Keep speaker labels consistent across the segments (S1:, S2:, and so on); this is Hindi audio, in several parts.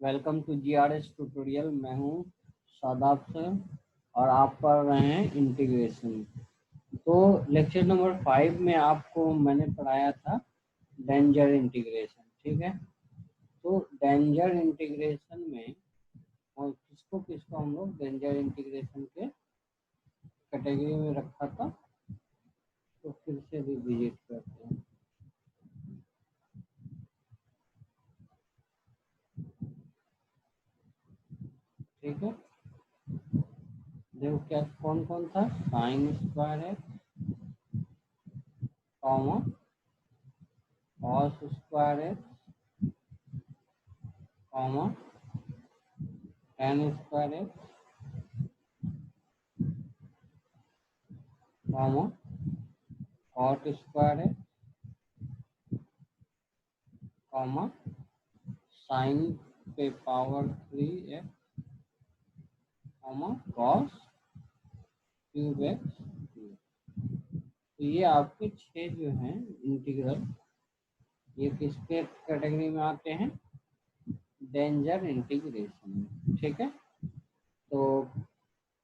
S1: Welcome to GRS tutorial. मैं हूं शादाब सर और आप पढ़ रहे हैं इंटीग्रेशन। तो लेक्चर नंबर 5 में आपको मैंने पढ़ाया था डेंजर इंटीग्रेशन। ठीक है, तो डेंजर इंटीग्रेशन में और किसको किसको हम लोग डेंजर इंटीग्रेशन के कैटेगरी में रखा था, तो फिर से रिविजिट करते हैं। ठीक है, देखो क्या कौन कौन था। साइन स्क्वायर है, कॉमा कॉस स्क्वायर है, कॉमा tan स्क्वायर है, कॉमा कॉट स्क्वायर है, कॉमा साइन पे पावर 3 है, कॉमा कॉस क्यूब एक्स। तो ये आपके 6 जो हैं इंटीग्रल, ये किसके कैटेगरी में आते हैं? डेंजर इंटीग्रेशन में। ठीक है, तो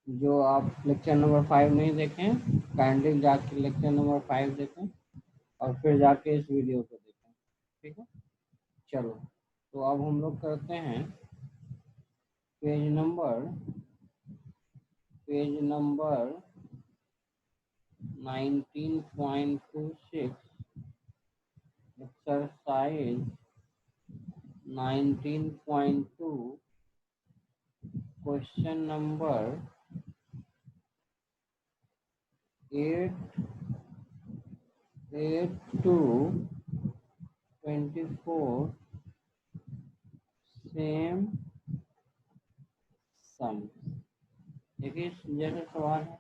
S1: जो आप लेक्चर नंबर 5 नहीं देखें, काइंडली जाके लेक्चर नंबर 5 देखें और फिर जाके इस वीडियो को देखें। ठीक है, चलो तो अब हम लोग करते हैं page number 19.26, exercise 19.2, question number 8 to 24, same sum. देखिए जैसे सवाल है,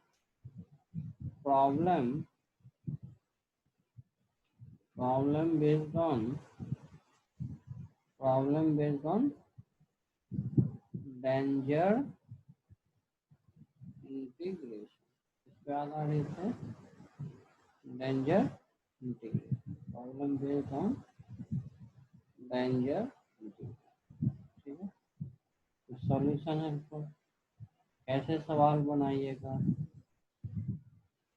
S1: problem based on danger integration. इस पे आधारित है danger integration, problem based on danger integration. ठीक है, तो सॉल्यूशन है इसको कैसे सवाल बनाइएगा।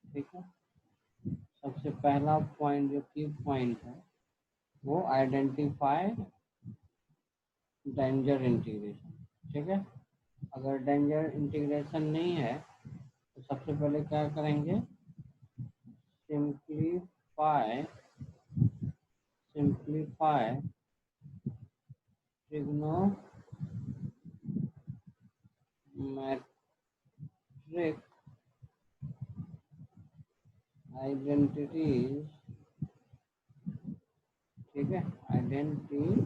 S1: ठीक है, सबसे पहला पॉइंट जो की पॉइंट है वो आइडेंटिफाई डेंजर इंटीग्रेशन। ठीक है, अगर डेंजर इंटीग्रेशन नहीं है तो सबसे पहले क्या करेंगे, सिंप्लीफाई ट्रिग्नोमेट्रिक आइडेंटिटीज। ठीक है, identities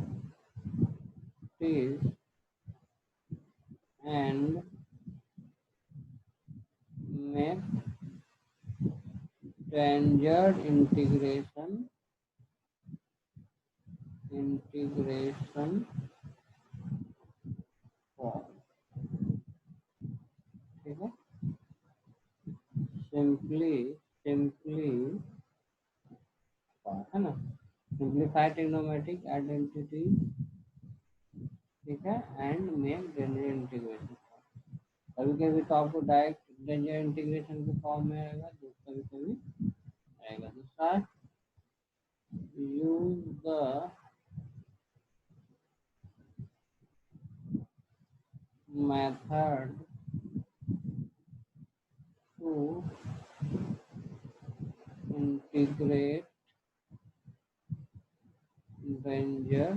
S1: and make danger integration form. ठीक है, सिंपली है ना, सिंप्लीफाई ट्रिग्नोमेट्रिक आइडेंटिटी। ठीक है, एंड मेक डेंजर इंटीग्रेशन। कभी कभी तो आपको डायरेक्ट डेंजर इंटीग्रेशन के फॉर्म में आएगा, जो कभी कभी आएगा। दूसरा, use the method to integrate danger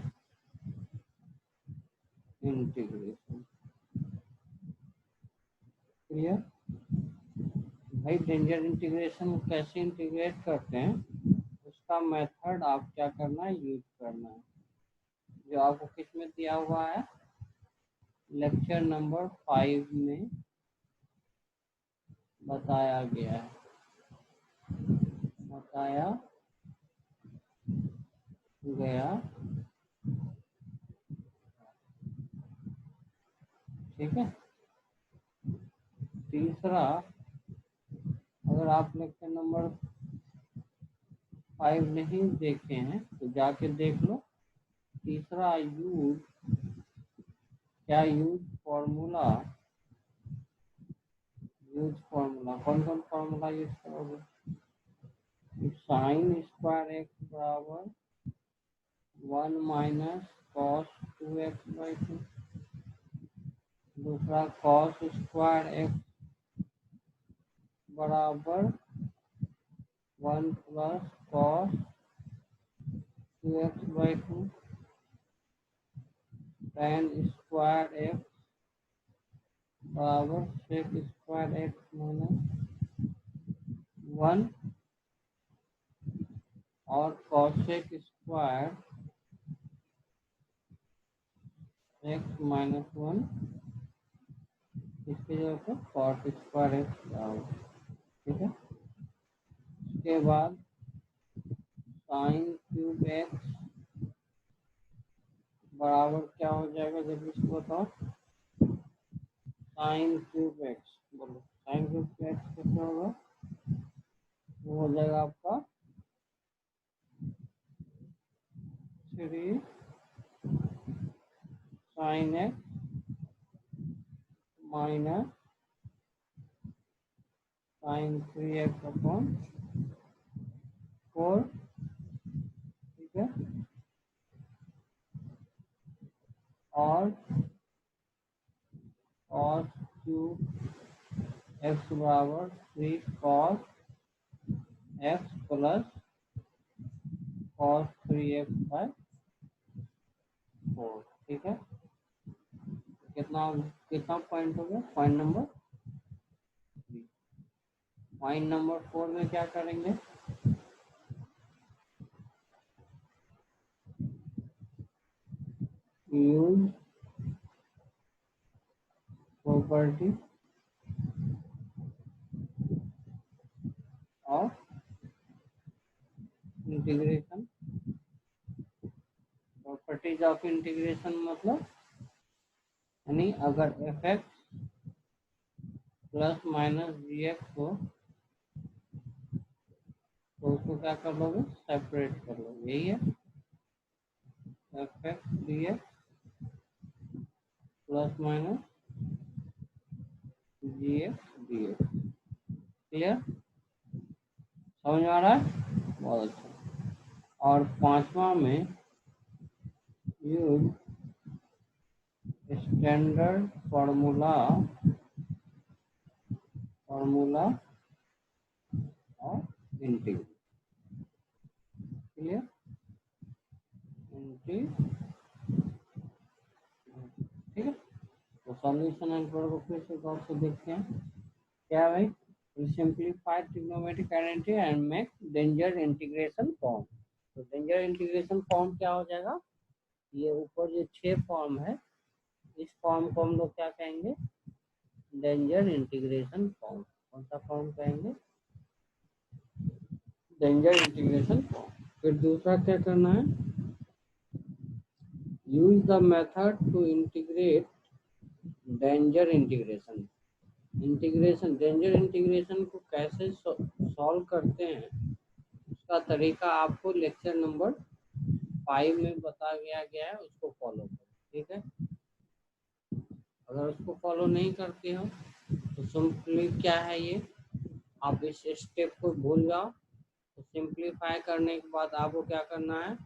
S1: integration. Clear भाई, डेंजर इंटीग्रेशन कैसे इंटीग्रेट करते हैं, उसका मेथड आप क्या करना है, यूज करना है, जो आपको किस में दिया हुआ है, लेक्चर नंबर 5 में बताया गया है। ठीक है, तीसरा, अगर आप लेक्चर नंबर 5 नहीं देखे हैं तो जाके देख लो। तीसरा, यूज क्या यूज फॉर्मूला कौन कौन फॉर्मूला यूज करोगे? साइन स्क्वायर एक्स बराबर 1 माइनस कॉस 2x/2, दूसरा कॉस स्क्वायर एक्स बराबर 1 plus cos 2x/2, tan square x बराबर सेक स्क्वायर एक्स माइनस 1 और कॉसेक स्क्वायर एक्स माइनस 1, इसके जगह पर कॉट स्क्वायर एक्स बराबर, ठीक है। उसके बाद साइन क्यूब एक्स बराबर क्या हो जाएगा, जब इसको बताओ। साइन क्यूब एक्स, बोलो साइन क्यूब एक्स कैसे होगा? वो हो जाएगा आपका 3 sine x minus sine 3x upon 4, ठीक है। और कॉस क्यूब एक्स बराबर 3 cos x plus cos 3x/4, ठीक है। कितना कितना पॉइंट हो गया? Point number 3। पॉइंट नंबर 4 में क्या करेंगे? Use property of integration. Properties of integration मतलब यानी अगर F x plus minus g x हो तो उसको क्या कर लोगे? सेपरेट कर लोगे, यही है। F x d x plus minus g x d x, clear? समझ में आ रहा है? बहुत अच्छा। और पांचवा में use standard formula of integration, clear? ठीक है। तो सॉल्यूशन एंड को फिर से गौर से देखते हैं। क्या भाई? Simplify trigonometric identity and make danger integration form. तो डेंजर इंटीग्रेशन फॉर्म क्या हो जाएगा? ये ऊपर जो 6 फॉर्म है, इस फॉर्म को हम लोग क्या कहेंगे? Danger integration form. कौन सा फॉर्म कहेंगे? Danger integration form. फिर दूसरा क्या करना है? Use the method to integrate danger integration. Danger integration को कैसे सॉल्व करते हैं उसका तरीका आपको लेक्चर नंबर 5 में बता गया है, उसको फॉलो करो, ठीक है। अगर उसको फॉलो नहीं करते हो तो सिंपली क्या है ये, आप इस स्टेप को भूल जाओ। तो सिंप्लीफाई करने के बाद आपको क्या करना है?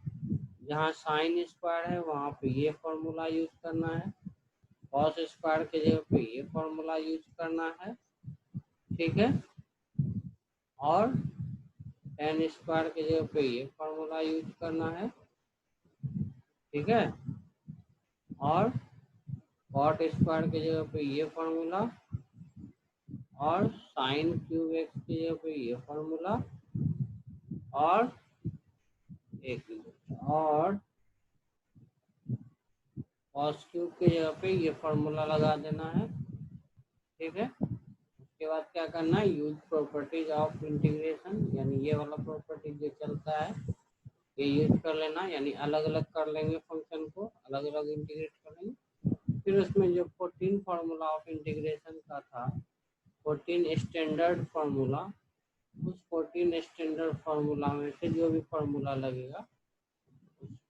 S1: जहाँ साइन स्क्वायर है वहाँ पे ये फॉर्मूला यूज करना है, कॉस स्क्वायर के जगह पे ये फॉर्मूला यूज करना है, ठीक है। और tan स्क्वायर के जगह पे ये फॉर्मूला यूज करना है, ठीक है। और कॉट स्क्वायर के जगह पे ये फॉर्मूला, और साइन क्यूब एक्स की जगह पे ये फॉर्मूला, और और कॉस क्यूब की जगह पे ये फॉर्मूला लगा देना है, ठीक है। उसके बाद क्या करना है? यूज प्रॉपर्टीज ऑफ इंटीग्रेशन, यानी ये वाला प्रॉपर्टी जो चलता है ये यूज कर लेना, यानी अलग अलग कर लेंगे फंक्शन को, अलग अलग इंटीग्रेट करेंगे। फिर उसमें जो 14 फार्मूला ऑफ इंटीग्रेशन का था, 14 स्टैंडर्ड फार्मूला, उस 14 स्टैंडर्ड फार्मूला में से जो भी फार्मूला लगेगा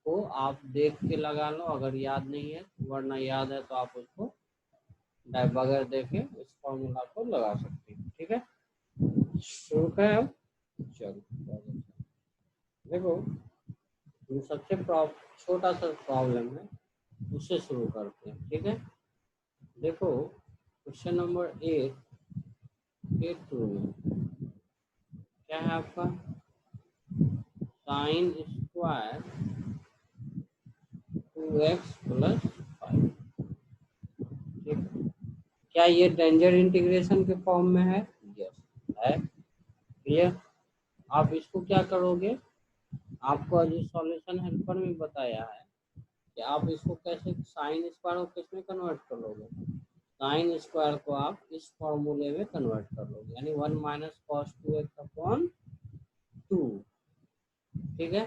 S1: को आप देख के लगा लो अगर याद नहीं है, वरना याद है तो आप उसको बगैर देखे इस फॉर्मूला को लगा सकते हैं। ठीक है, शुरू करें अब। चलो देखो, सबसे छोटा सा प्रॉब्लम है, उससे शुरू करते हैं। ठीक है, देखो क्वेश्चन नंबर 8 में क्या है आपका, साइन स्क्वायर 2x प्लस 5। ठीक है, क्या ये डेंजर इंटीग्रेशन के फॉर्म में है? यस है। क्लियर। आप इसको क्या करोगे, आपको जो सॉल्यूशन हेल्पर में बताया है कि आप इसको कैसे साइन स्क्वायर को किसमें कन्वर्ट कर लोगे, साइन स्क्वायर को आप इस फॉर्मूले में कन्वर्ट कर लोगे, यानी 1 माइनस कॉस 2x अपॉन 2। ठीक है,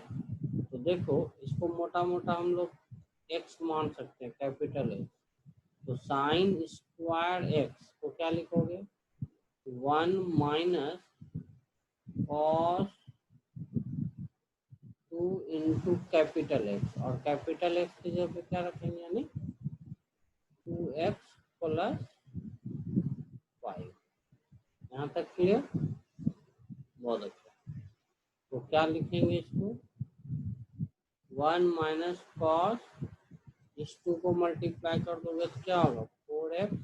S1: तो देखो इसको मोटा मोटा हम लोग x मान सकते हैं, कैपिटल एक्स। तो साइन स्क्वायर एक्स को क्या लिखोगे, 1 minus cos 2 into capital x, और कैपिटल एक्स की जगह पे क्या रखेंगे, यानी 2x प्लस 5। यहाँ तक क्लियर? बहुत अच्छा। तो क्या लिखेंगे इसको, 1 माइनस कॉस, इस 2 को मल्टीप्लाई कर दोगे तो क्या होगा, 4x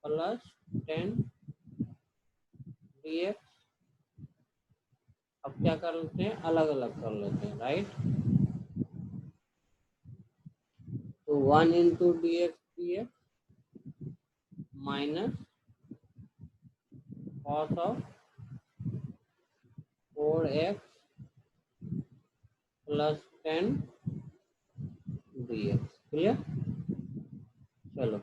S1: प्लस 10 dx। अब क्या कर लेते हैं, अलग अलग कर लेते हैं, राइट। तो 1 into D x minus cos of 4x plus 10 dx। Clear. चलो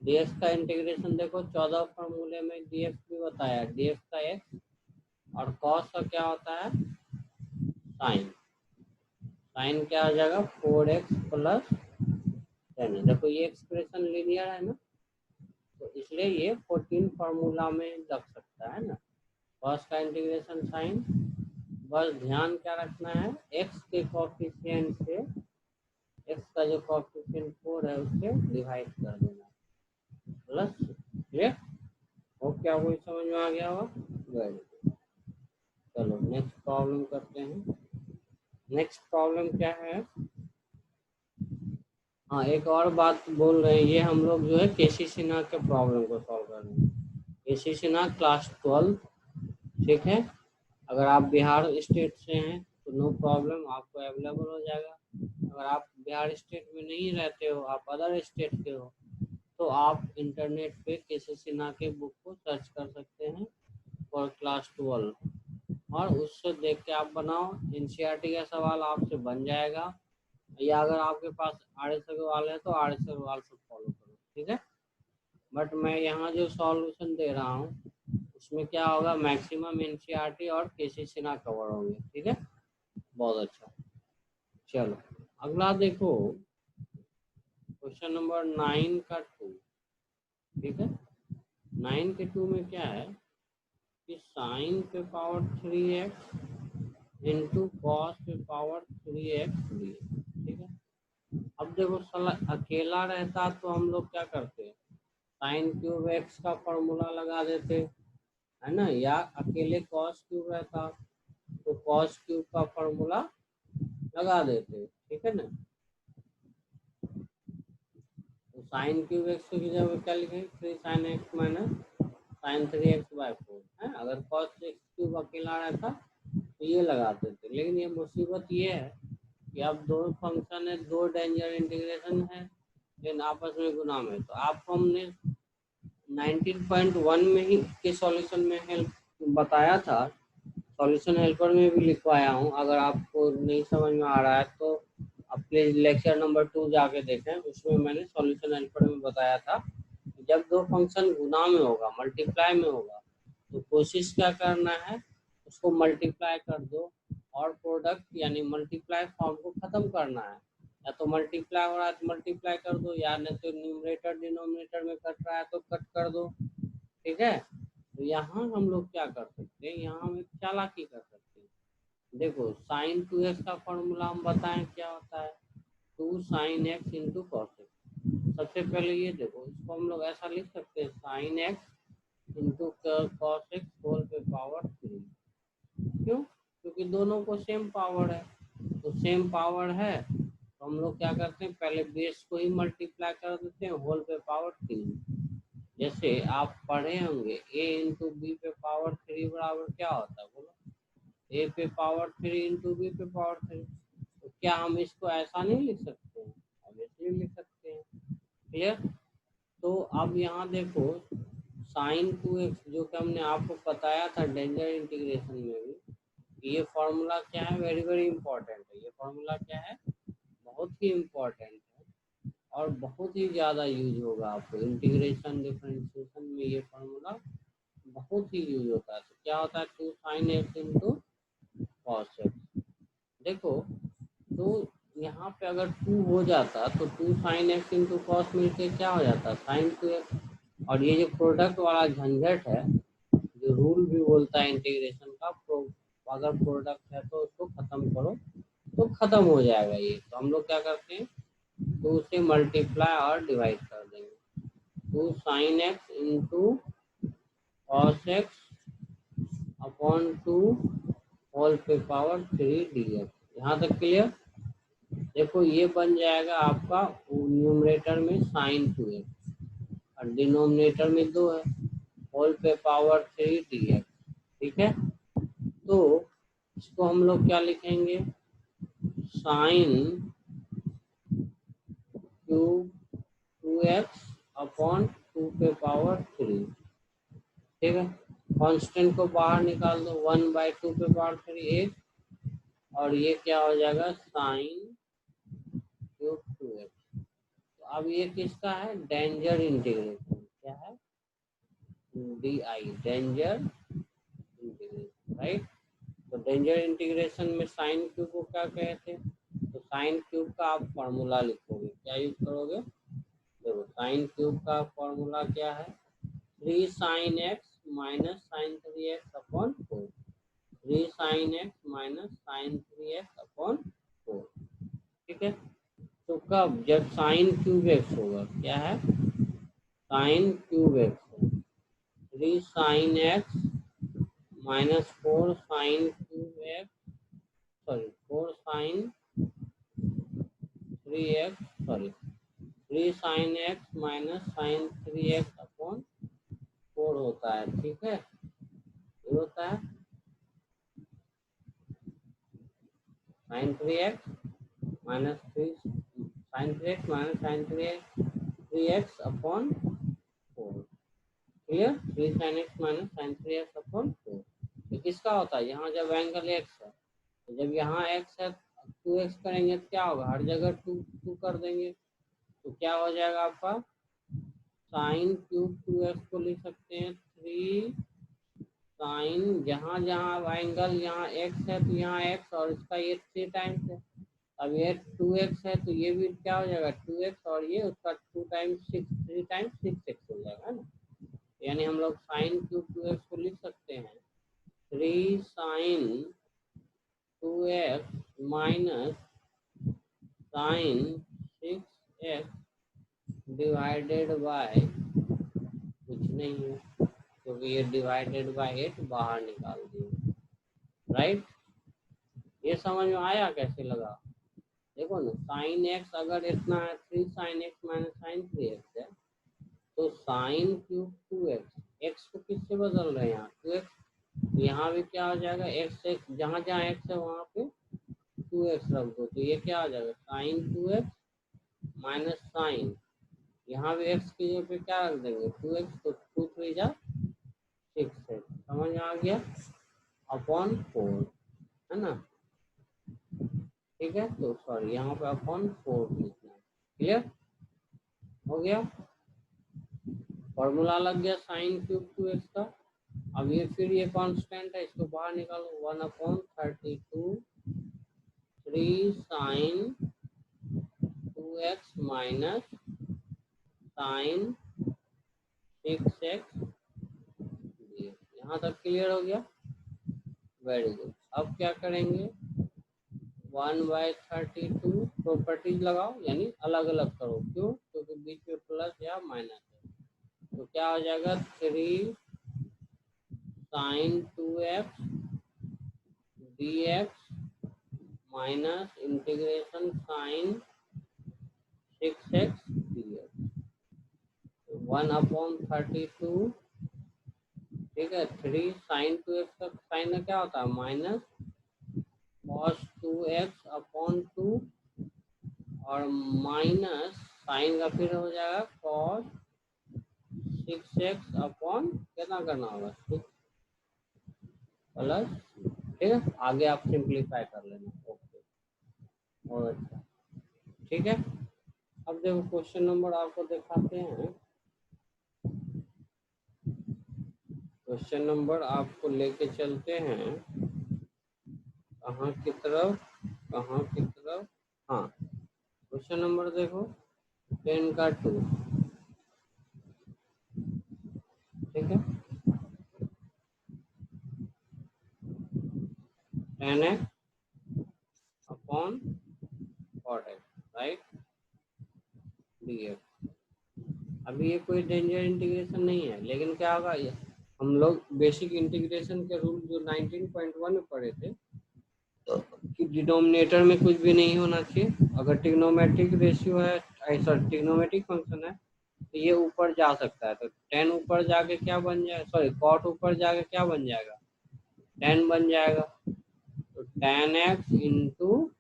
S1: dx का इंटीग्रेशन देखो, 14 फॉर्मूले में dx भी बताया, dx का x, और cos का क्या होता है, साइन। साइन क्या हो जाएगा, 4x प्लस 10। देखो ये एक्सप्रेशन लीनियर है ना, तो इसलिए ये 14 फार्मूला में लग सकता है ना। cos का इंटीग्रेशन साइन, बस ध्यान क्या रखना है, x के कोफिशिएंट से, x का जो कोफिशिएंट 4 है उससे डिवाइड कर देना, प्लस। क्लियर हो, क्या कोई समझ में आ गया होगा? Very good. चलो नेक्स्ट प्रॉब्लम करते हैं। नेक्स्ट प्रॉब्लम क्या है, हाँ एक और बात बोल रहे हैं, ये हम लोग जो है केसी सिन्हा के प्रॉब्लम को सॉल्व कर रहे हैं। केसी सिन्हा क्लास 12। ठीक है, अगर आप बिहार स्टेट से हैं तो नो प्रॉब्लम, आपको अवेलेबल हो जाएगा। अगर आप बिहार स्टेट में नहीं रहते हो, आप अदर स्टेट के हो, तो आप इंटरनेट पे केसी सिन्हा के बुक को सर्च कर सकते हैं फॉर क्लास 12, और उससे देख के आप बनाओ। एनसीईआरटी का सवाल आपसे बन जाएगा, या अगर आपके पास आर एस अग्रवाल है तो आर एस अग्रवाल से फॉलो करो। ठीक है, बट मैं यहाँ जो सॉल्यूशन दे रहा हूँ उसमें क्या होगा, मैक्सिमम एनसीईआरटी और केसी सिन्हा कवर होंगे। ठीक है, बहुत अच्छा। चलो अगला देखो, क्वेश्चन नंबर 9 का 2। ठीक है, 9 के 2 में क्या है कि साइन पे पावर 3x इंटू कॉस पे पावर 3x दिए। ठीक है, अब देखो साला अकेला रहता तो हम लोग क्या करते, साइन क्यूब एक्स का फॉर्मूला लगा देते, है ना, या अकेले कॉस क्यूब रहता तो कॉस क्यूब का फॉर्मूला लगा देते। ठीक है ना, तो साइन क्यूब एक्स की जगह क्या लिखेंगे, 3 sine x minus sign 3x/4 है। अगर कॉस एक्स क्यूब अकेला रहता तो ये लगाते थे, लेकिन ये मुसीबत ये है कि अब दो फंक्शन है, दो डेंजर इंटीग्रेशन है, लेकिन आपस में गुना में। तो आपको हमने 19.1 में ही के सॉल्यूशन में हेल्प बताया था, सॉल्यूशन हेल्पर में भी लिखवाया हूँ। अगर आपको नहीं समझ में आ रहा है तो आप प्लीज लेक्चर नंबर 2 जाके देखें, उसमें मैंने सॉल्यूशन हेल्पर में बताया था जब दो फंक्शन गुना में होगा, मल्टीप्लाई में होगा, तो कोशिश क्या करना है, उसको मल्टीप्लाई कर दो और प्रोडक्ट यानी मल्टीप्लाई फॉर्म को खत्म करना है। या तो मल्टीप्लाई हो रहा है तो मल्टीप्लाई कर दो, या नहीं तो न्यूमरेटर डिनोमिनेटर में कट रहा है तो कट कर दो। ठीक है, तो यहाँ हम लोग क्या कर सकते हैं, यहाँ हम एक चालाकी कर सकते हैं। देखो साइन 2x का फॉर्मूला हम बताएं क्या होता है, 2 sine x into cos x. सबसे पहले ये देखो, इसको हम लोग ऐसा लिख सकते हैं, sine x into cos x whole पे पावर 3। क्यों? क्योंकि दोनों को सेम पावर है, तो सेम पावर है तो हम लोग क्या करते हैं, पहले बेस को ही मल्टीप्लाई कर देते हैं होल पे पावर 3। जैसे आप पढ़े होंगे a इंटू बी पे पावर 3 बराबर क्या होता है, बोलो? a पे पावर 3 इंटू बी पे पावर 3। तो क्या हम इसको ऐसा नहीं लिख सकते हैं? ऑब्वियसली लिख सकते हैं। क्लियर? तो अब यहाँ देखो, साइन 2x जो कि हमने आपको बताया था डेंजर इंटीग्रेशन में भी, ये फॉर्मूला क्या है, वेरी वेरी इंपॉर्टेंट है। ये फॉर्मूला क्या है, बहुत ही इम्पोर्टेंट है और बहुत ही ज़्यादा यूज होगा आपको इंटीग्रेशन डिफरेंशिएशन में। ये फॉर्मूला बहुत ही यूज होता है। तो क्या होता है, 2 sine x into cos x. देखो, तो यहाँ पे अगर 2 हो जाता तो 2 साइन एक्स इंटू कॉस मिलके क्या हो जाता, साइन 2x। और ये जो प्रोडक्ट वाला झंझट है, जो रूल भी बोलता है इंटीग्रेशन का, अगर प्रोडक्ट है तो उसको खत्म करो तो खत्म हो जाएगा ये। तो हम लोग क्या करते हैं, तो उसे मल्टीप्लाई और डिवाइड कर देंगे, 2 sine x into cos x upon 2 whole पे पावर 3 डी एक्स। यहाँ तक क्लियर? देखो ये बन जाएगा आपका न्यूमरेटर में साइन 2x और डिनोमिनेटर में 2 है, होल पे पावर 3 डी एक्स। ठीक है, तो इसको हम लोग क्या लिखेंगे, साइन क्यूब 2x अपॉन 2 पे पावर 3। ठीक है, कांस्टेंट को बाहर निकाल दो, 1/2 पे पावर 3 8, और ये क्या हो जाएगा, साइन क्यूब 2x। तो अब ये किसका है, डेंजर इंटीग्रेशन। क्या है, D I, danger integration, right. तो डेंजर इंटीग्रेशन में साइन क्यूब को क्या कहते हैं, तो साइन क्यूब का आप फॉर्मूला लिखोगे, क्या यूज करोगे, देखो साइन क्यूब का फॉर्मूला क्या है, 3 sine x minus sine 3x upon 4। 3 sine x minus sine 3x upon 4। ठीक है, तो कब, जब साइन क्यूब एक्स होगा, क्या है, साइन क्यूब एक्स है, 3 sine x minus 4 sine cube x, sorry 4 sine 3x, sorry 3 sine x minus sine 3x upon 4 होता है। ठीक है, ये होता है sine 3x minus 3 sine 3x minus sine 3x upon 4। Clear, 3 sine x minus sine 3x upon 4। ये किसका होता है, यहाँ जब एंगल x है, तो जब यहाँ x है 2x करेंगे तो क्या होगा, हर जगह 2 कर देंगे, तो क्या हो जाएगा आपका, साइन क्यूब 2x को लिख सकते हैं 3 साइन, जहाँ जहाँ एंगल यहाँ x है तो यहाँ x, और इसका ये 3 टाइम्स है। अब ये 2x है तो ये भी क्या हो जाएगा 2x, और ये उसका 2 टाइम्स 6, 3 टाइम्स 6x हो जाएगा ना। यानी हम लोग साइन क्यूब 2x को लिख सकते हैं 3 sine 2x minus sine 6x divided by कुछ नहीं है, क्योंकि ये डिवाइडेड बाय 8 बाहर निकाल दिए, राइट। ये समझ में आया कैसे लगा? देखो ना, साइन एक्स अगर इतना है, 3 sine x minus sine 3x है, तो साइन क्यूब 2x, एक्स को किससे बदल रहे हैं यहाँ 2x, यहाँ भी क्या हो जाएगा, एक्स एक्स जहाँ जहाँ एक्स है वहाँ पे 2x रख दो, तो ये क्या आ जाएगा, साइन 2x माइनस साइन, यहाँ भी एक्स की जगह पे क्या रख देंगे 2x, तो 2 3 जा 6 है, समझ में आ गया, अपॉन 4, है ना। ठीक है, तो सॉरी यहाँ पे अपॉन 4 लिखना है। क्लियर हो गया, फॉर्मूला लग गया साइन क्यूब 2x का। अब ये फिर ये कांस्टेंट है, इसको बाहर निकालो, 1/32 3 sine 2x minus sine 6x। यहाँ तक क्लियर हो गया, वेरी गुड। अब क्या करेंगे, 1/32 प्रॉपर्टीज लगाओ, यानी अलग अलग करो। क्यों? क्योंकि बीच में प्लस या माइनस है। तो क्या हो जाएगा, 3 sin 2x dx minus integration sin 6x dx, 1/32। ठीक है, 3 sin 2x का साइन का क्या होता है, माइनस cos 2x/2 और माइनस साइन का फिर हो जाएगा cos 6x अपॉन कितना करना होगा, 6 प्लस। ठीक है, आगे आप सिंप्लीफाई कर लेना। ओके, और अच्छा, ठीक है। अब देखो क्वेश्चन नंबर आपको दिखाते हैं। क्वेश्चन नंबर आपको लेके चलते हैं कहाँ की तरफ, कहाँ की तरफ, हाँ, क्वेश्चन नंबर देखो 10 का 2। ठीक है, 10x upon cot x, right, dx। अभी ये कोई डेंजर इंटीग्रेशन नहीं है, लेकिन क्या होगा, ये हम लोग बेसिक इंटीग्रेशन के रूल जो 19.1 में पढ़े थे कि डिनोमिनेटर में कुछ भी नहीं होना चाहिए। अगर ट्रिग्नोमेट्रिक रेशियो है, सॉरी ट्रिग्नोमेट्रिक फंक्शन है, तो ये ऊपर जा सकता है। तो 10 ऊपर जाके क्या बन जाएगा, सॉरी कॉट ऊपर जाके क्या बन जाएगा, 10 बन जाएगा। तो 10x इंटू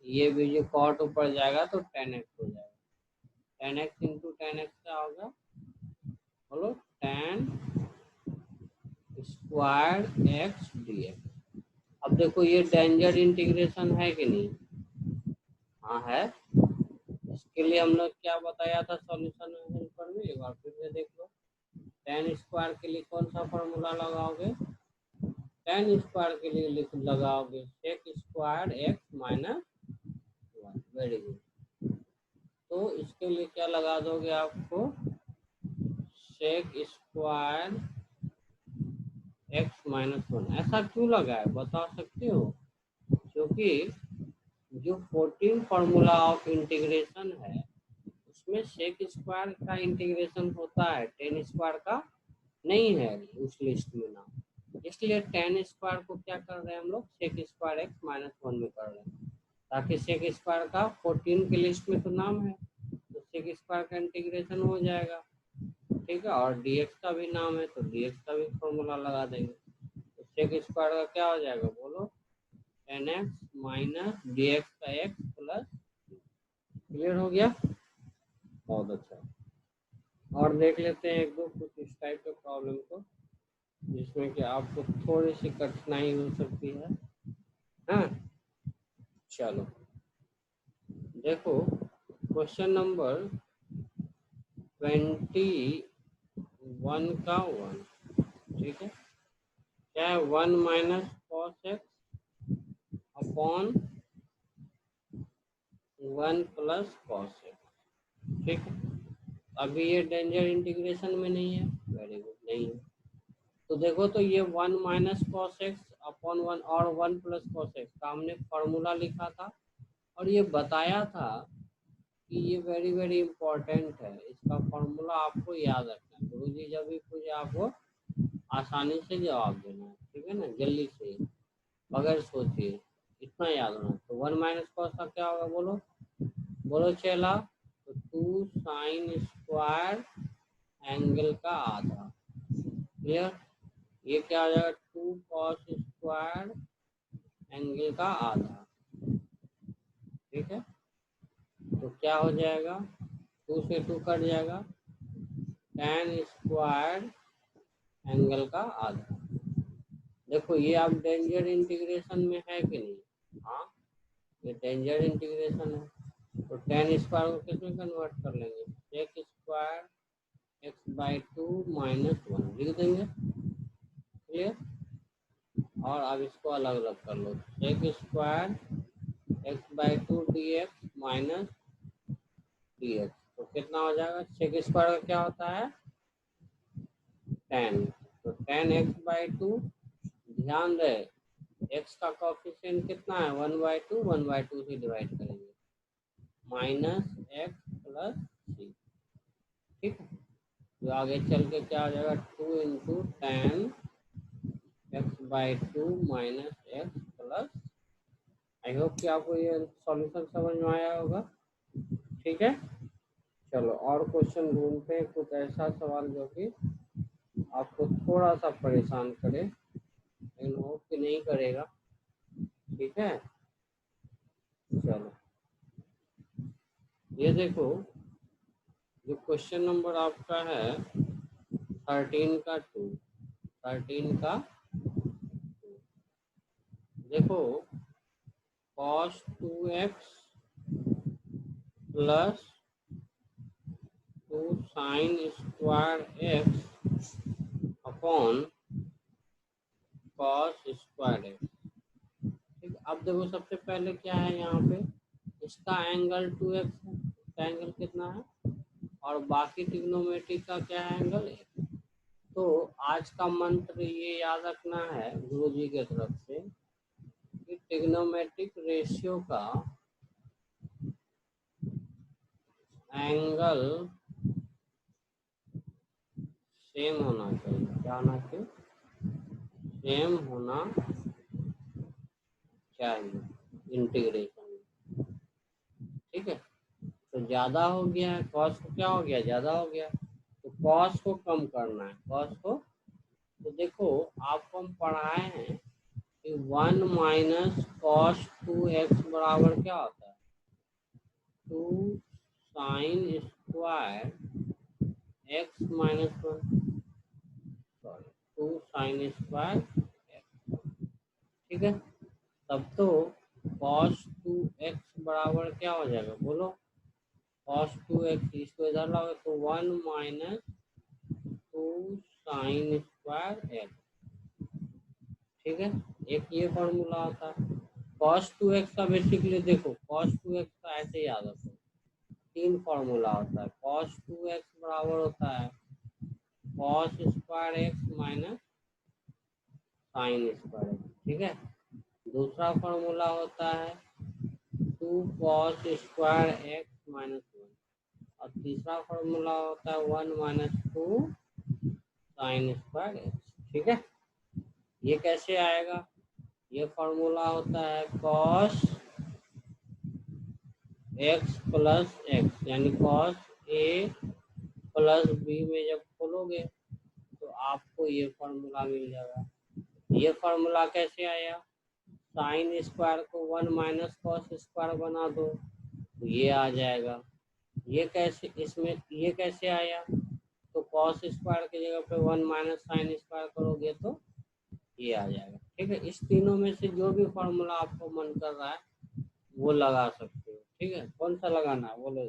S1: ये भी जो कॉट ऊपर जाएगा तो 10x हो जाएगा। 10x इंटू 10x क्या होगा, बोलो, 10 स्क्वायर एक्स dx। अब देखो ये डेंजर इंटीग्रेशन है कि नहीं, हाँ है। इसके लिए हम लोग क्या बताया था सॉल्यूशन हेल्पर में, एक बार फिर से देख लो। 10 स्क्वायर के लिए कौन सा फॉर्मूला लगाओगे, 10 स्क्वायर के लिए लगाओगे sec square x minus 1। Very good. तो इसके लिए क्या लगा दोगे आपको, सेक स्क्वायर एक्स माइनस 1। ऐसा क्यों लगा है बता सकते हो, क्योंकि जो 14 फॉर्मूला ऑफ इंटीग्रेशन है उसमें सेक स्क्वायर का इंटीग्रेशन होता है, 10 स्क्वायर का नहीं है उस लिस्ट में नाम। इसलिए 10 स्क्वायर को क्या कर रहे हैं हम लोग, सेक स्क्वायर एक्स माइनस 1 में कर रहे हैं, ताकि सेक स्क्वायर का 14 के लिस्ट में तो नाम है, तो सेक स्क्वायर का इंटीग्रेशन हो जाएगा। ठीक है, और dx का भी नाम है तो dx का भी फॉर्मूला लगा देंगे। तो सेक स्क्वायर का क्या हो जाएगा, बोलो, 10x माइनस dx का x प्लस। क्लियर हो गया, बहुत अच्छा। और देख लेते हैं एक दो कुछ इस टाइप के प्रॉब्लम को, जिसमें कि आपको थोड़ी सी कठिनाई हो सकती है। हाँ, चलो देखो क्वेश्चन नंबर 21 का 1। ठीक है, क्या है, 1 minus cos x upon 1 plus cos x. ठीक है, अभी ये डेंजर इंटीग्रेशन में नहीं है, वेरी गुड, नहीं है। तो देखो, तो ये 1 माइनस कॉस एक्स अपॉन 1 और 1 प्लस कॉस एक्स का हमने फॉर्मूला लिखा था, और ये बताया था कि ये वेरी वेरी इंपॉर्टेंट है, इसका फॉर्मूला आपको याद रखना है। गुरु जी जब भी पूछे आपको आसानी से जवाब देना है, ठीक है ना, जल्दी से, बगैर सोचिए, इतना याद होना। तो 1 माइनस कॉस का क्या होगा, बोलो, बोलो चला, तो 2 साइन स्क्वायर एंगल का आधा। क्लियर, ये क्या हो जाएगा, 2 कॉस स्क्वायर एंगल का आधा। ठीक है, तो क्या हो जाएगा, 2 से 2 कट जाएगा, tan स्क्वायर एंगल का आधा। देखो ये आप डेंजर इंटीग्रेशन में है कि नहीं, हाँ ये डेंजर इंटीग्रेशन है। तो tan स्क्वायर को किस में कन्वर्ट कर लेंगे, सेक स्क्वायर x/2 माइनस 1 लिख देंगे। क्लियर, और अब इसको अलग अलग कर लो, sec square x/2 dx minus dx, तो कितना हो जाएगा, सेक स्क्वायर का क्या होता है 10, तो 10x/2। ध्यान रहे एक्स का कोफिशिएंट कितना है 1/2, 1/2 से डिवाइड करेंगे, माइनस एक्स प्लस सी। ठीक है, तो आगे चल के क्या हो जाएगा 2 into 10 x/2 minus x plus. I hope कि आपको ये सॉल्यूशन समझ में आया होगा। ठीक है, चलो और क्वेश्चन ढूंढते हैं, कुछ ऐसा सवाल जो कि आपको थोड़ा सा परेशान करे, लेकिन होप कि नहीं करेगा। ठीक है, चलो ये देखो, जो क्वेश्चन नंबर आपका है 13 का 2, 13 का 2, देखो cos 2x plus 2 sine square x upon cos square x. ठीक, अब देखो सबसे पहले क्या है यहाँ पे, इसका एंगल 2x है, इसका एंगल कितना है, और बाकी ट्रिग्नोमेट्रिक का क्या है एंगल 1। तो आज का मंत्र ये याद रखना है गुरु जी की तरफ से कि ट्रिग्नोमेट्रिक रेशियो का एंगल सेम होना चाहिए। क्या होना चाहिए, सेम होना चाहिए इंटीग्रेशन में। ठीक है, तो ज्यादा हो गया है कॉस को, क्या हो गया ज्यादा हो गया, तो कॉस को कम करना है, कॉस को। तो देखो आपको हम पढ़ाए हैं कि 1 माइनस कॉस 2x बराबर क्या होता है, 2 sine square x minus 1, sorry 2 sine square x. ठीक है, तब तो कॉस 2x बराबर क्या हो जाएगा बोलो, कॉस 2x, इसको इधर लाओगे तो 1 माइनस 2 साइन स्क्वायर एक्स। ठीक है, एक ये फॉर्मूला होता है cos 2x का। बेसिकली देखो cos 2x का ऐसे याद रखो, तीन फॉर्मूला होता है। cos 2x बराबर होता है cos square x minus sine square x. ठीक है, दूसरा फॉर्मूला होता है 2 cos स्क्वायर एक्स माइनस 1, और तीसरा फॉर्मूला होता है 1 माइनस 2 साइन स्क्वायर एक्स। ठीक है, ये कैसे आएगा, ये फॉर्मूला होता है cos एक्स प्लस एक्स, यानी cos ए प्लस बी में जब खोलोगे तो आपको ये फॉर्मूला मिल जाएगा। ये फॉर्मूला कैसे आया, साइन स्क्वायर को 1 माइनस कॉस स्क्वायर बना दो तो ये आ जाएगा। ये कैसे, इसमें ये कैसे आया, तो कॉस स्क्वायर की जगह पे 1 माइनस साइन स्क्वायर करोगे तो ये आ जाएगा। ठीक है, इस तीनों में से जो भी फॉर्मूला आपको मन कर रहा है वो लगा सकते हो। ठीक है, कौन सा लगाना है बोलो,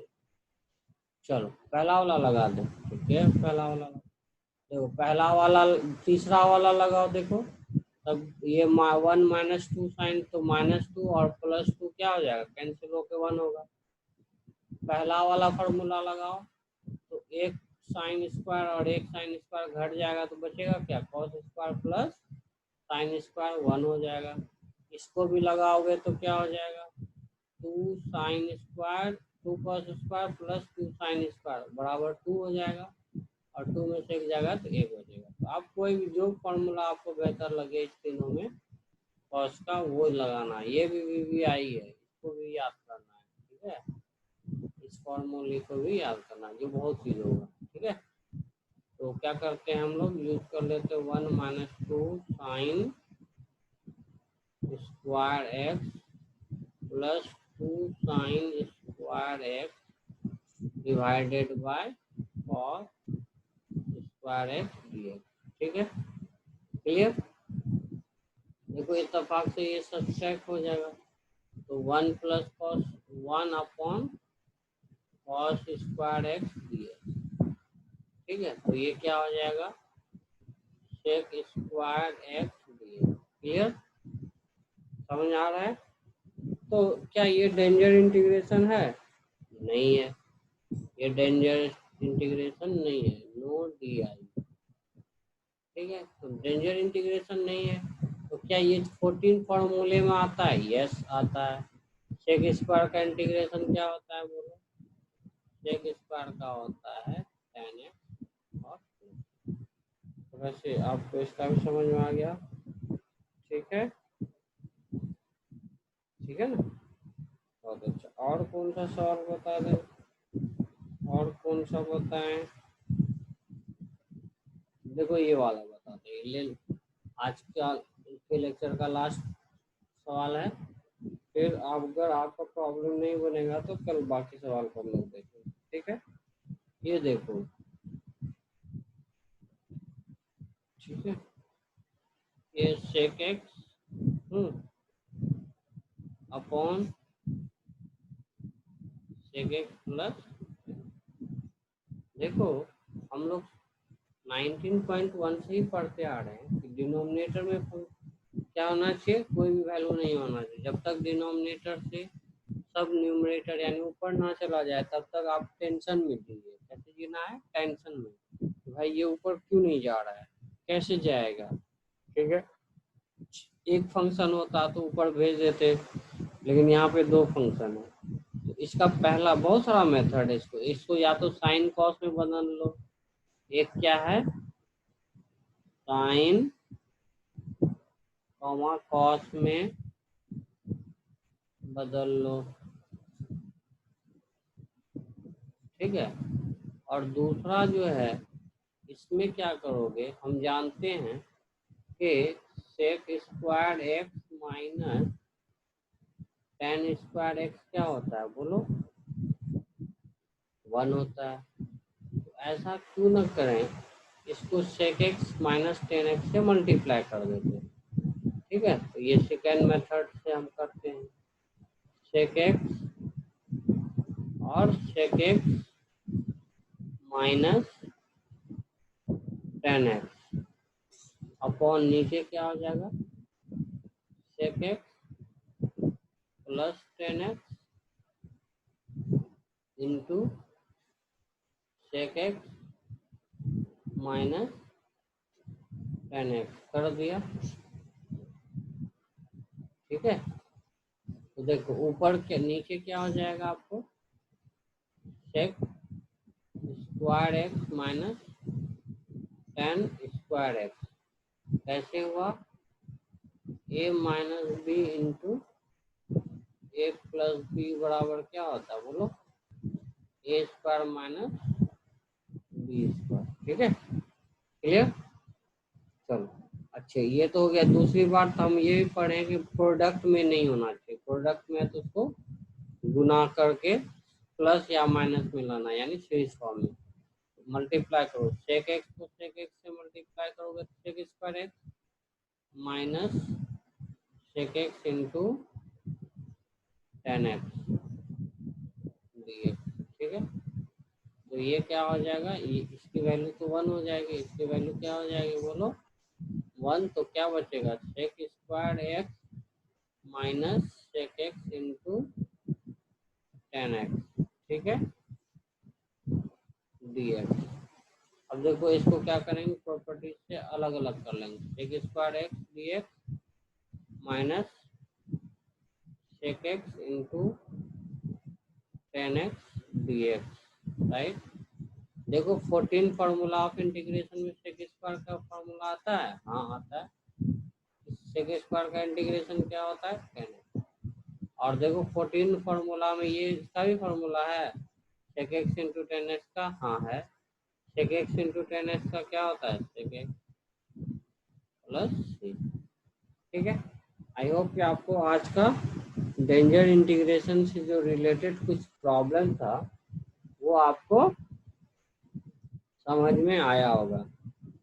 S1: चलो पहला वाला लगा दो। ठीक है, पहला वाला देखो, पहला वाला तीसरा वाला लगाओ, देखो तब ये 1 माइनस 2 साइन, तो -2 और +2 क्या हो जाएगा, कैंसिल होके 1 होगा। पहला वाला फॉर्मूला लगाओ तो एक साइन स्क्वायर और एक साइन स्क्वायर घट जाएगा तो बचेगा क्या, cos square plus sine square 1 हो जाएगा। इसको भी लगाओगे तो क्या हो जाएगा, 2 sine square 2 cos square plus 2 sine square बराबर 2 हो जाएगा, और 2 में से एक जाएगा तो 1 हो जाएगा। तो आप कोई भी जो फॉर्मूला आपको बेहतर लगे इस तीनों में कॉस का वो लगाना है। ये भी VVI है, इसको भी याद करना है। ठीक है, इस फॉर्मूले को भी याद करना है, ये बहुत चीज होगा। ठीक है, तो क्या करते हैं हम लोग, यूज कर लेते हैं 1 minus 2 sine square x plus 2 sine square x divided by cos square x dx। ठीक है, क्लियर। देखो इत्तेफाक से ये सब्सट्रैक्ट हो जाएगा, तो 1 plus cos 1 upon cos square x dx। ठीक है, तो ये क्या हो जाएगा, sec square x dx। Clear, समझ आ रहा है। तो क्या ये डेंजर इंटीग्रेशन है, नहीं है, ये डेंजर इंटीग्रेशन नहीं है, नो DI। ठीक है, तो डेंजर इंटीग्रेशन नहीं है तो क्या ये 14 फॉर्मूले में आता है? यस आता है। सेक स्क्वायर का इंटीग्रेशन क्या होता है बोलो? सेक स्क्वायर का होता है tan x और वैसे आपको इसका भी समझ में आ गया? ठीक है, ठीक है ना? बहुत अच्छा। और कौन सा सवाल बता दें? और कौन सा बताएं? देखो ये वाला बताते हैं, ले आज का के लेक्चर का लास्ट सवाल है। फिर अगर आपका प्रॉब्लम नहीं बनेगा तो कल बाकी सवाल को हम लोग देखेंगे। ठीक है, ये देखो, ठीक है, ये sec x upon sec x plus, देखो हम लोग 19.1 से ही पढ़ते आ रहे हैं कि डिनोमिनेटर में क्या होना चाहिए? कोई भी वैल्यू नहीं होना चाहिए। जब तक डिनोमिनेटर से सब न्यूमरेटर यानी ऊपर ना चला जाए तब तक आप टेंशन में जीजिए। कैसे जीना है? टेंशन में। भाई ये ऊपर क्यों नहीं जा रहा है, कैसे जाएगा? ठीक है, एक फंक्शन होता तो ऊपर भेज देते, लेकिन यहाँ पे दो फंक्शन है। तो इसका पहला बहुत सारा मेथड है। इसको इसको या तो साइन कॉस में बदल लो। एक क्या है? साइन कॉमा कॉस में बदल लो। ठीक है, और दूसरा जो है इसमें क्या करोगे? हम जानते हैं कि sec square x minus ten square x क्या होता है बोलो? 1 होता है। तो ऐसा क्यों न करें, इसको sec x minus ten x से मल्टीप्लाई कर देते हैं। ठीक है, तो ये सेकेंड मेथड से हम करते हैं। सेक एक्स और sec x minus ten x upon नीचे क्या हो जाएगा? Sec x plus ten x into sec x minus ten x कर दिया। ठीक है, तो देखो ऊपर के नीचे क्या हो जाएगा आपको? Sec square x minus ten square x कैसे हुआ? A minus B into A plus B बराबर क्या होता है बोलो? A square minus B square. ठीक है, क्लियर? चलो अच्छा, ये तो हो गया। दूसरी बात हम ये भी पढ़े कि प्रोडक्ट में नहीं होना चाहिए। प्रोडक्ट में तो उसको गुना करके प्लस या माइनस में लाना, यानी सीरीज फॉर्म में मल्टीप्लाई करो। सेक एक्स को सेक एक्स से मल्टीप्लाई करोगे तो sec square x minus sec x into ten x d x. ठीक है, तो ये क्या हो जाएगा? ये इसकी वैल्यू तो 1 हो जाएगी, इसकी वैल्यू क्या हो जाएगी बोलो? 1। तो क्या बचेगा? Sec square x minus sec x into ten x. ठीक है, डी एक्स। अब देखो इसको क्या करेंगे? प्रॉपर्टीज से अलग अलग कर लेंगे। Sec square x d x minus sec x into ten x d x. Right, देखो 14 फार्मूला ऑफ इंटीग्रेशन में सेक स्क्वायर का फार्मूला आता है। हाँ आता है। सेक स्क्वायर का इंटीग्रेशन क्या होता है? Ten x. और देखो 14 फार्मूला में ये इसका भी फार्मूला है sec x into ten x का। हाँ है। Sec x into ten x का क्या होता है? Sec x plus C. ठीक है, आई होप कि आपको आज का डेंजर इंटीग्रेशन से जो रिलेटेड कुछ प्रॉब्लम था वो आपको समझ में आया होगा।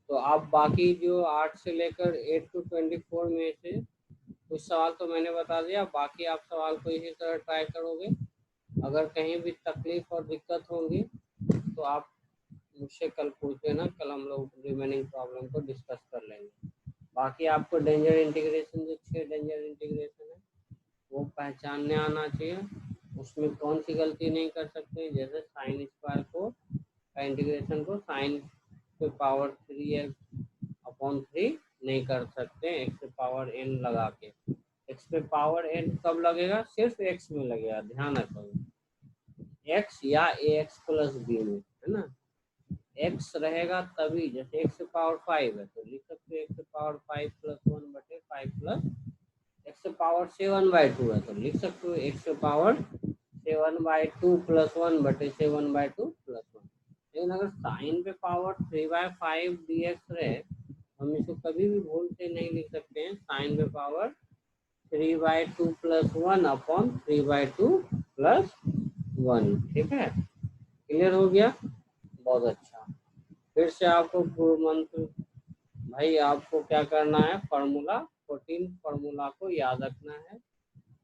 S1: तो आप बाकी जो 8 से लेकर 8 to 24 में से कुछ सवाल तो मैंने बता दिया, बाकी आप सवाल को इसी तरह ट्राई करोगे। अगर कहीं भी तकलीफ और दिक्कत होंगी तो आप मुझसे कल पूछ लेना, कल हम लोग रिमेनिंग प्रॉब्लम को डिस्कस कर लेंगे। बाकी आपको डेंजर इंटीग्रेशन जो 6 डेंजर इंटीग्रेशन है वो पहचानने आना चाहिए। उसमें कौन सी गलती नहीं कर सकते? जैसे साइन स्क्वायर को का इंटीग्रेशन को साइन पे पावर 3 अपॉन 3 नहीं कर सकते एक्स पे पावर एन लगा के। एक्स पे पावर एन कब लगेगा? सिर्फ एक्स में लगेगा, ध्यान रखो, एक्स या ए एक्स प्लस बी में, है ना। एक्स रहेगा तभी, जैसे एक्स से पावर 5 है तो लिख सकते हो एक्स से पावर 5 प्लस 1 बटे 5 प्लस एक्स से पावर 7/2 है तो लिख सकते हो एक्स से पावर 7/2 प्लस 1 बटे 7/2 प्लस 1। लेकिन अगर साइन पे पावर 3/5 dx रहे, हम इसको कभी भी भूल से नहीं लिख सकते हैं साइन पे पावर 3/2 प्लस 1 अपॉन 3/2 प्लस 1। ठीक है, क्लियर हो गया? बहुत अच्छा। फिर से आपको पूर्व मंत्र, भाई आपको क्या करना है, फार्मूला 14 फार्मूला को याद रखना है।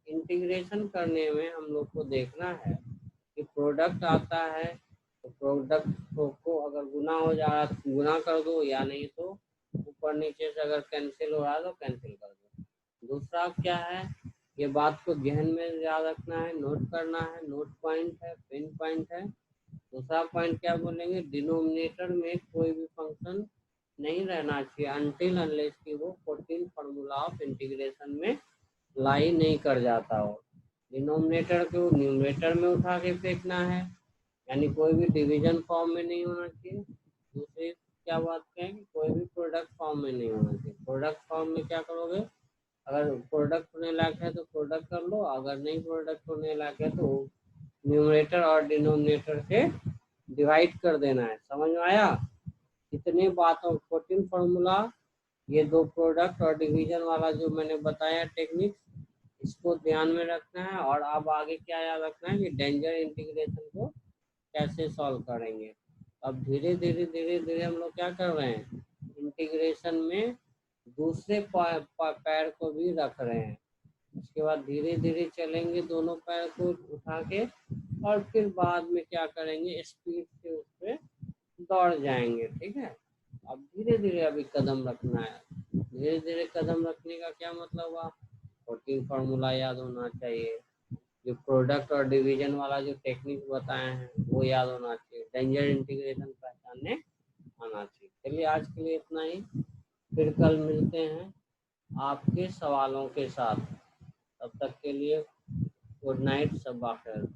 S1: इंटीग्रेशन करने में हम लोग को देखना है कि प्रोडक्ट आता है तो प्रोडक्ट को अगर गुना हो जा रहा है तो गुना कर दो, या नहीं तो ऊपर नीचे से अगर कैंसिल हो रहा है तो कैंसिल कर दो। दूसरा क्या है, ये बात को ध्यान में याद रखना है, नोट करना है, नोट पॉइंट है, पिन पॉइंट है। दूसरा पॉइंट क्या बोलेंगे, डिनोमिनेटर में कोई भी फंक्शन नहीं रहना चाहिए अनटिल अनलेस कि वो 14 फार्मूला ऑफ इंटीग्रेशन में लाई नहीं कर जाता हो। डिनोमिनेटर को न्यूमरेटर में उठा के फेंकना है, यानी कोई भी डिवीजन फॉर्म में नहीं होना चाहिए। दूसरी क्या बात कहें कि कोई भी प्रोडक्ट फॉर्म में नहीं होना चाहिए। प्रोडक्ट फॉर्म में क्या करोगे, अगर प्रोडक्ट होने लायक है तो प्रोडक्ट कर लो, अगर नहीं प्रोडक्ट होने लायक है तो न्यूमरेटर और डिनोमिनेटर से डिवाइड कर देना है। समझ में आया? इतने बातों 14 फार्मूला, ये दो प्रोडक्ट और डिवीजन वाला जो मैंने बताया टेक्निक, इसको ध्यान में रखना है। और अब आगे क्या याद रखना है कि डेंजर इंटीग्रेशन को कैसे सॉल्व करेंगे। अब धीरे धीरे धीरे धीरे हम लोग क्या कर रहे हैं, इंटीग्रेशन में दूसरे पैर को भी रख रहे हैं। उसके बाद धीरे धीरे चलेंगे दोनों पैर को उठा के, और फिर बाद में क्या करेंगे, स्पीड से उस पर दौड़ जाएंगे। ठीक है, अब धीरे धीरे अभी कदम रखना है। धीरे धीरे कदम रखने का क्या मतलब हुआ, 14 फार्मूला याद होना चाहिए, जो प्रोडक्ट और डिवीजन वाला जो टेक्निक बताए हैं वो याद होना चाहिए, डेंजर इंटीग्रेशन पहचानने आना चाहिए। चलिए आज के लिए इतना ही, फिर कल मिलते हैं आपके सवालों के साथ। तब तक के लिए गुड नाइट, शब्बा खैर।